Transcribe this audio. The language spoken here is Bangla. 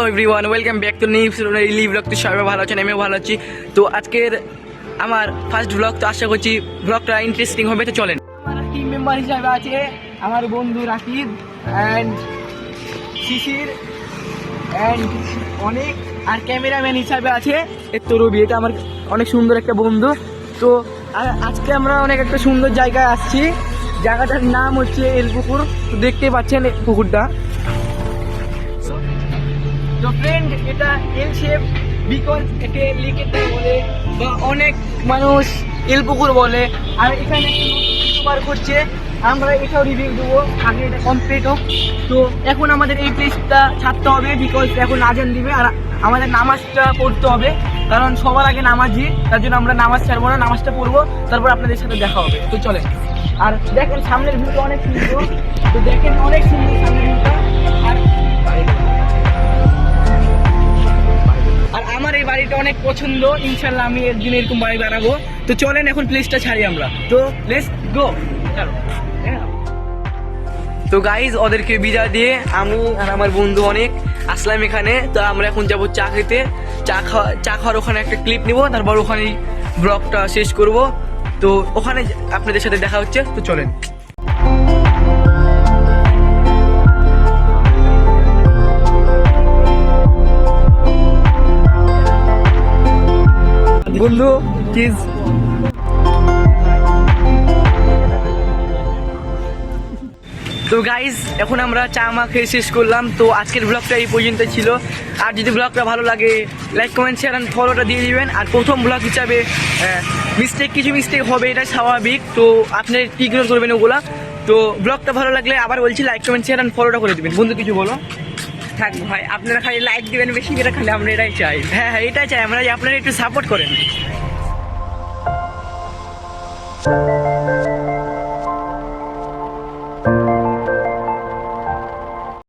Everyone, welcome back to new blog. তো সবাই ভালো আছেন, আমিও ভালো আছি। তো আজকের আমার ফার্স্ট ব্লগ, তো আশা করছি ব্লগটা ইন্টারেস্টিং হবে। তো চলেন। আমার টিম মেম্বার হিসাবে আছে আমার বন্ধু রাকিব অ্যান্ড শিশির অ্যান্ড অনেক, আর ক্যামেরাম্যান হিসাবে আছে তো রবি। এটা আমার অনেক সুন্দর একটা বন্ধু। তো আজকে আমরা অনেক একটা সুন্দর জায়গায় আসছি। জায়গাটার নাম হচ্ছে এলপুকুর। তো দেখতে পাচ্ছেন পুকুরটা। তো ফ্রেন্ড, এটা এল শেপ বিকজ একে লিকেটে বলে বা অনেক মানুষ এলপুকুর বলে। আর এখানে ইউটিউবার করছে, আমরা এটাও রিভিউ দেবো আগে এটা কমপ্লিট হোক। তো এখন আমাদের এই প্লেসটা ছাড়তে হবে বিকজ এখন আজান দিবে আর আমাদের নামাজটা পড়তে হবে, কারণ সবার আগে নামাজি। তার জন্য আমরা নামাজ ছাড়বো না, নামাজটা পড়বো, তারপর আপনাদের সাথে দেখা হবে। তো চলেন। আর দেখেন সামনের ভিউটা অনেক সুন্দর। তো দেখেন অনেক সুন্দর সামনের ভিউটা। আর আমার এই বাড়িটা অনেক পছন্দ। ইনশাল্লাহ আমি একদিন এরকম বাড়ি বানাবো। তো চলেন এখন প্লেসটা ছাড়ি আমরা। তো লেটস গো। তো গাইজ, ওদেরকে বিদায় দিয়ে আমি আর আমার বন্ধু অনেক আসলাম এখানে। তো আমরা এখন যাবো চা খেতে। চা খাওয়ার ওখানে একটা ক্লিপ নিব, তারপর ওখানেই ব্লগটা শেষ করব। তো ওখানে আপনাদের সাথে দেখা হচ্ছে। তো চলেন। বন্ধু প্লিজ। তো গাইজ, এখন আমরা চা মা খেয়ে শেষ করলাম। তো আজকের ব্লগটা এই পর্যন্ত ছিল। আর যদি ব্লগটা ভালো লাগে লাইক কমেন্ট শেয়ার অ্যান্ড ফলোটা দিয়ে দিবেন। আর প্রথম ব্লগ হিসাবে কিছু মিস্টেক হবে, এটা স্বাভাবিক। তো আপনি ইগনোর করবেন ওগুলা। তো ব্লগটা ভালো লাগলে আবার বলছি লাইক কমেন্ট শেয়ার অ্যান্ড ফলোটা করে দেবেন। বন্ধু কিছু বলো। থাক ভাই, আপনারা খালি লাইক দিবেন বেশি করে, খালি আমরা এটাই চাই। হ্যাঁ হ্যাঁ, এটাই চাই আমরা, যে আপনারা একটু সাপোর্ট করেন।